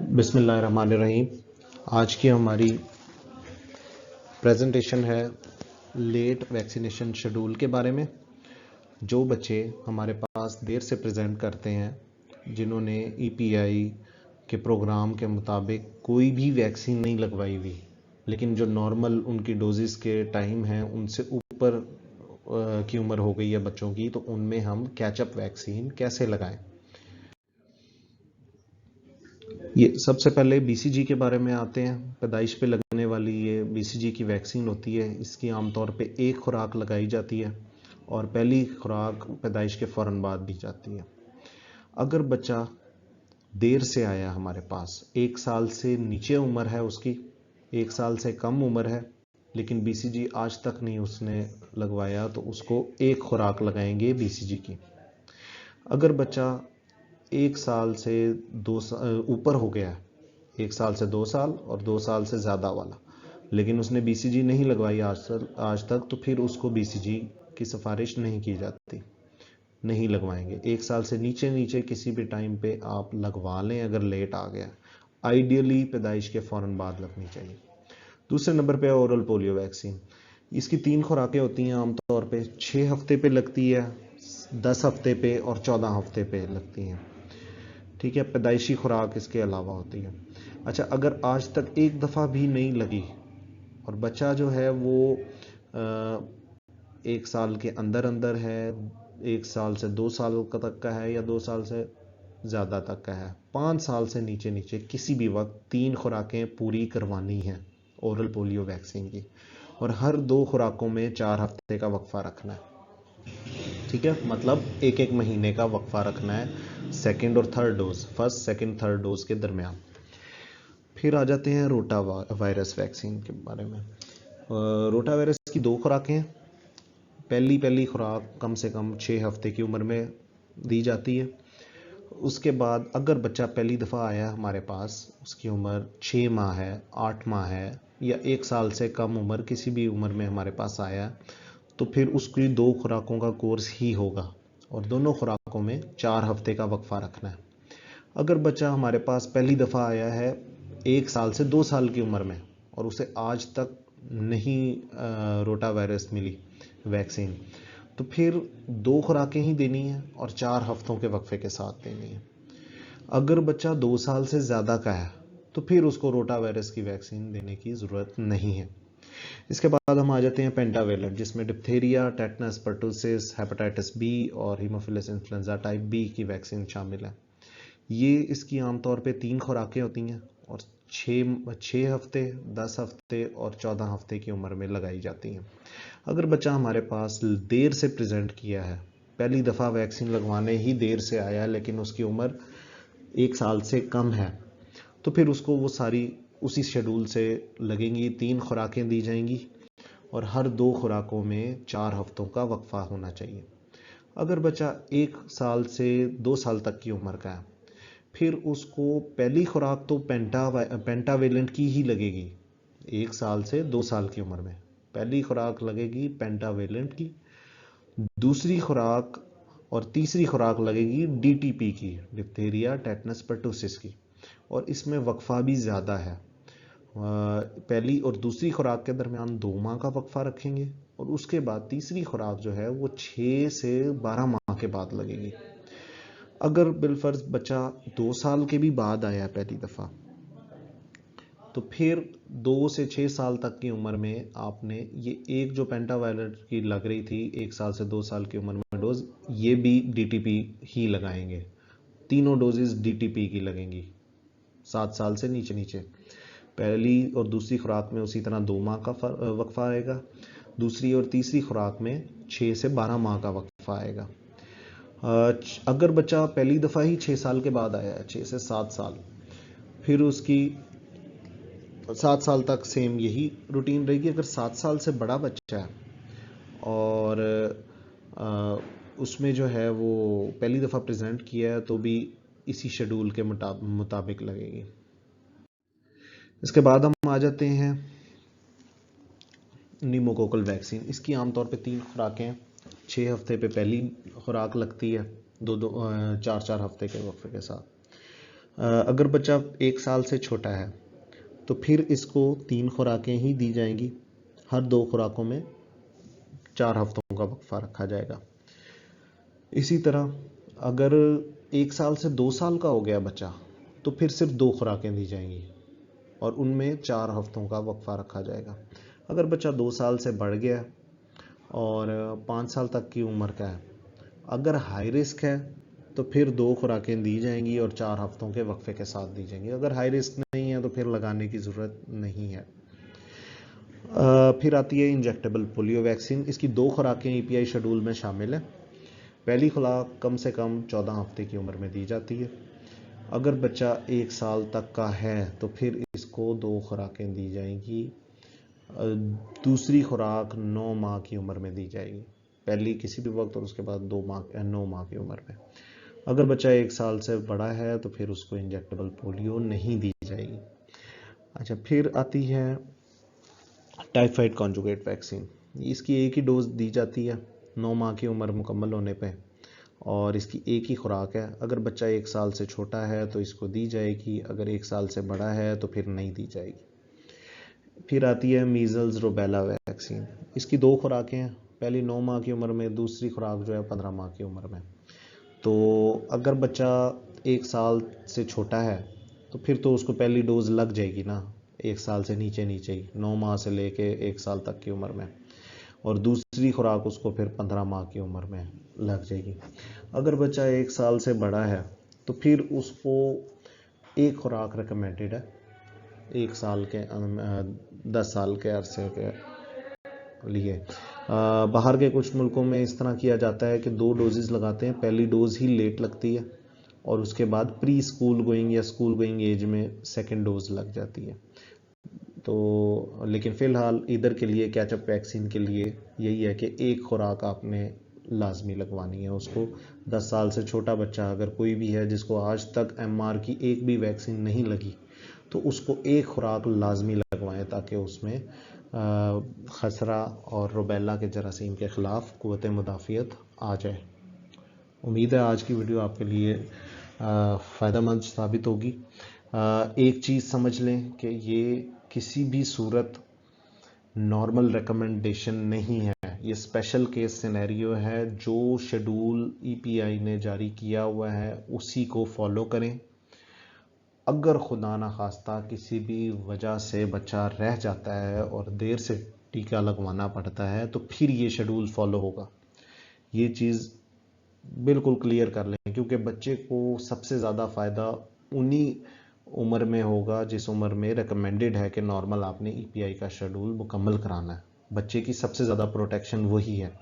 बिस्मिल्लाहिर्रहमानिर्रहीम। आज की हमारी प्रेजेंटेशन है लेट वैक्सीनेशन शेड्यूल के बारे में। जो बच्चे हमारे पास देर से प्रेजेंट करते हैं, जिन्होंने ईपीआई के प्रोग्राम के मुताबिक कोई भी वैक्सीन नहीं लगवाई हुई, लेकिन जो नॉर्मल उनकी डोजेस के टाइम हैं उनसे ऊपर की उम्र हो गई है बच्चों की, तो उनमें हम कैचअप वैक्सीन कैसे लगाएं। ये सबसे पहले बीसीजी के बारे में आते हैं। पैदाइश पे लगने वाली ये बीसीजी की वैक्सीन होती है। इसकी आमतौर पे एक खुराक लगाई जाती है और पहली खुराक पैदाइश के फ़ौरन बाद दी जाती है। अगर बच्चा देर से आया हमारे पास, 1 साल से नीचे उम्र है उसकी, 1 साल से कम उम्र है, लेकिन बीसीजी आज तक नहीं उसने लगवाया, तो उसको एक खुराक लगाएंगे बीसीजी की। अगर बच्चा 1 साल से 2 साल ऊपर हो गया है, 1 साल से 2 साल और 2 साल से ज़्यादा वाला, लेकिन उसने बीसीजी नहीं लगवाई आज तक, तो फिर उसको बीसीजी की सिफारिश नहीं की जाती, नहीं लगवाएंगे। 1 साल से नीचे नीचे किसी भी टाइम पे आप लगवा लें अगर लेट आ गया। आइडियली पैदाइश के फ़ौरन बाद लगनी चाहिए। दूसरे नंबर पे ओरल पोलियो वैक्सीन। इसकी 3 खुराकें होती हैं आमतौर पे। 6 हफ्ते पे लगती है, 10 हफ्ते पे और 14 हफ्ते पे लगती हैं। ठीक है, पैदाइशी खुराक इसके अलावा होती है। अच्छा, अगर आज तक एक दफ़ा भी नहीं लगी और बच्चा जो है वो 1 साल के अंदर अंदर है, 1 साल से 2 साल तक का है, या 2 साल से ज़्यादा तक का है, 5 साल से नीचे नीचे किसी भी वक्त 3 खुराकें पूरी करवानी हैं ओरल पोलियो वैक्सीन की, और हर 2 खुराकों में 4 हफ्ते का वक्फा रखना है। ठीक है, मतलब 1-1 महीने का वक्फा रखना है सेकंड और third dose, first second third dose के दरमियान। फिर आ जाते हैं रोटा वायरस वैक्सीन के बारे में। रोटा वायरस की 2 खुराकें हैं। पहली खुराक कम से कम 6 हफ्ते की उम्र में दी जाती है। उसके बाद अगर बच्चा पहली दफ़ा आया हमारे पास, उसकी उम्र 6 माह है, 8 माह है, या 1 साल से कम उम्र किसी भी उम्र में हमारे पास आया, तो फिर उसकी 2 खुराकों का कोर्स ही होगा और दोनों खुराकों में 4 हफ्ते का वक्फा रखना है। अगर बच्चा हमारे पास पहली दफ़ा आया है 1 साल से 2 साल की उम्र में और उसे आज तक नहीं रोटा वायरस मिली वैक्सीन, तो फिर 2 खुराकें ही देनी है और 4 हफ्तों के वक्फे के साथ देनी है। अगर बच्चा 2 साल से ज़्यादा का है तो फिर उसको रोटा वायरस की वैक्सीन देने की ज़रूरत नहीं है। इसके बाद हम आ जाते हैं पेंटावेलेंट, जिसमें diphtheria, tetanus, pertussis, hepatitis B और हीमोफिलस इन्फ्लुएंजा टाइप बी की वैक्सीन शामिल है। ये इसकी आमतौर पे 3 खुराकें होती हैं और 6 हफ्ते, 10 हफ्ते और 14 हफ्ते की उम्र में लगाई जाती हैं। अगर बच्चा हमारे पास देर से प्रेजेंट किया है, पहली दफ़ा वैक्सीन लगवाने ही देर से आया, लेकिन उसकी उम्र 1 साल से कम है, तो फिर उसको वो सारी उसी शेड्यूल से लगेंगी। 3 खुराकें दी जाएंगी और हर 2 खुराकों में 4 हफ्तों का वक्फा होना चाहिए। अगर बच्चा 1 साल से 2 साल तक की उम्र का है, फिर उसको पहली खुराक तो पेंटावेलेंट की ही लगेगी। 1 साल से 2 साल की उम्र में पहली खुराक लगेगी पेंटावेलेंट की, दूसरी खुराक और तीसरी खुराक लगेगी डीटीपी की, डिप्थीरिया, टेटनस, पर्टुसिस की, और इसमें वक्फा भी ज़्यादा है। पहली और दूसरी खुराक के दरमियान 2 माह का वक्फा रखेंगे और उसके बाद तीसरी खुराक जो है वो 6 से 12 माह के बाद लगेगी। अगर बिलफर्ज बच्चा 2 साल के भी बाद आया पहली दफ़ा, तो फिर 2 से 6 साल तक की उम्र में आपने ये एक जो पेंटावायलेट की लग रही थी 1 साल से 2 साल की उम्र में डोज, ये भी डीटीपी ही लगाएंगे। तीनों डोजेस डीटीपी की लगेंगी 7 साल से नीचे नीचे। पहली और दूसरी खुराक में उसी तरह 2 माह का वक्फा आएगा, दूसरी और तीसरी खुराक में 6 से 12 माह का वक्फा आएगा। अगर बच्चा पहली दफ़ा ही 6 साल के बाद आया है, 6 से 7 साल, फिर उसकी 7 साल तक सेम यही रूटीन रहेगी। अगर 7 साल से बड़ा बच्चा है और उसमें जो है वो पहली दफ़ा प्रेजेंट किया है, तो भी इसी शेड्यूल के मुताबिक लगेगी। इसके बाद हम आ जाते हैं न्यूमोकोकल वैक्सीन। इसकी आमतौर पे 3 खुराकें, 6 हफ्ते पे पहली खुराक लगती है, 4 हफ्ते के वक्फे के साथ। अगर बच्चा 1 साल से छोटा है तो फिर इसको 3 खुराकें ही दी जाएंगी। हर 2 खुराकों में 4 हफ्तों का वक्फा रखा जाएगा। इसी तरह अगर 1 साल से 2 साल का हो गया बच्चा तो फिर सिर्फ 2 खुराकें दी जाएंगी और उनमें 4 हफ्तों का वक्फा रखा जाएगा। अगर बच्चा 2 साल से बढ़ गया और 5 साल तक की उम्र का है, अगर हाई रिस्क है तो फिर 2 खुराकें दी जाएंगी और 4 हफ्तों के वक्फे के साथ दी जाएंगी। अगर हाई रिस्क नहीं है तो फिर लगाने की ज़रूरत नहीं है। फिर आती है इंजेक्टेबल पोलियो वैक्सीन। इसकी 2 खुराकें EPI शेड्यूल में शामिल है। पहली खुराक कम से कम 14 हफ्ते की उम्र में दी जाती है। अगर बच्चा 1 साल तक का है तो फिर इसको 2 खुराकें दी जाएंगी। दूसरी खुराक 9 माह की उम्र में दी जाएगी, पहली किसी भी वक्त और उसके बाद 9 माह की उम्र में। अगर बच्चा 1 साल से बड़ा है तो फिर उसको इंजेक्टेबल पोलियो नहीं दी जाएगी। अच्छा, फिर आती है टाइफाइड कॉन्जुगेट वैक्सीन। इसकी एक ही डोज दी जाती है 9 माह की उम्र मुकम्मल होने पे और इसकी एक ही खुराक है। अगर बच्चा 1 साल से छोटा है तो इसको दी जाएगी, अगर 1 साल से बड़ा है तो फिर नहीं दी जाएगी। फिर आती है मीज़ल्स रूबेला वैक्सीन। इसकी 2 खुराकें हैं, पहली 9 माह की उम्र में, दूसरी खुराक जो है 15 माह की उम्र में। तो अगर बच्चा 1 साल से छोटा है तो फिर तो उसको पहली डोज लग जाएगी ना, 1 साल से नीचे नीचे ही 9 माह से लेके 1 साल तक की उम्र में, और दूसरी खुराक उसको फिर 15 माह की उम्र में लग जाएगी। अगर बच्चा 1 साल से बड़ा है तो फिर उसको एक खुराक रिकमेंडेड है 1 साल के 10 साल के अरसे के लिए। बाहर के कुछ मुल्कों में इस तरह किया जाता है कि 2 डोजेज़ लगाते हैं, पहली डोज ही लेट लगती है और उसके बाद प्री स्कूल गोइंग या स्कूल गोइंग एज में सेकेंड डोज लग जाती है। तो लेकिन फ़िलहाल इधर के लिए कैचअप वैक्सीन के लिए यही है कि एक खुराक आपने लाजमी लगवानी है उसको। 10 साल से छोटा बच्चा अगर कोई भी है जिसको आज तक MR की एक भी वैक्सीन नहीं लगी तो उसको एक खुराक लाजमी लगवाएं ताकि उसमें खसरा और रूबेला के जरासीम के ख़िलाफ़ क़ुव्वत मुदाफ़ियत आ जाए। उम्मीद है आज की वीडियो आपके लिए फ़ायदेमंद साबित होगी। एक चीज़ समझ लें कि ये किसी भी सूरत नॉर्मल रिकमेंडेशन नहीं है, ये स्पेशल केस सिनेरियो है। जो शेड्यूल EPI ने जारी किया हुआ है उसी को फॉलो करें। अगर खुदा ना खास्ता किसी भी वजह से बच्चा रह जाता है और देर से टीका लगवाना पड़ता है तो फिर ये शेड्यूल फॉलो होगा। ये चीज़ बिल्कुल क्लियर कर लें, क्योंकि बच्चे को सबसे ज़्यादा फ़ायदा उन्हीं उम्र में होगा जिस उम्र में रिकमेंडेड है कि नॉर्मल आपने EPI का शेड्यूल मुकम्मल कराना है। बच्चे की सबसे ज़्यादा प्रोटेक्शन वही है।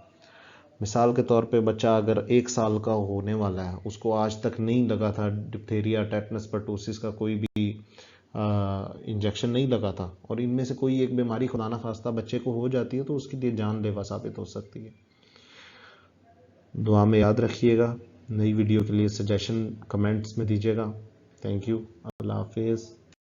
मिसाल के तौर पे बच्चा अगर 1 साल का होने वाला है, उसको आज तक नहीं लगा था डिप्थीरिया, टेटनस, पर्टूसिस का कोई भी इंजेक्शन नहीं लगा था, और इनमें से कोई एक बीमारी खुदा ना खास्ता बच्चे को हो जाती है तो उसके लिए जानलेवा साबित हो सकती है। दुआ में याद रखिएगा। नई वीडियो के लिए सजेशन कमेंट्स में दीजिएगा। Thank you. अल्लाह हाफिज़।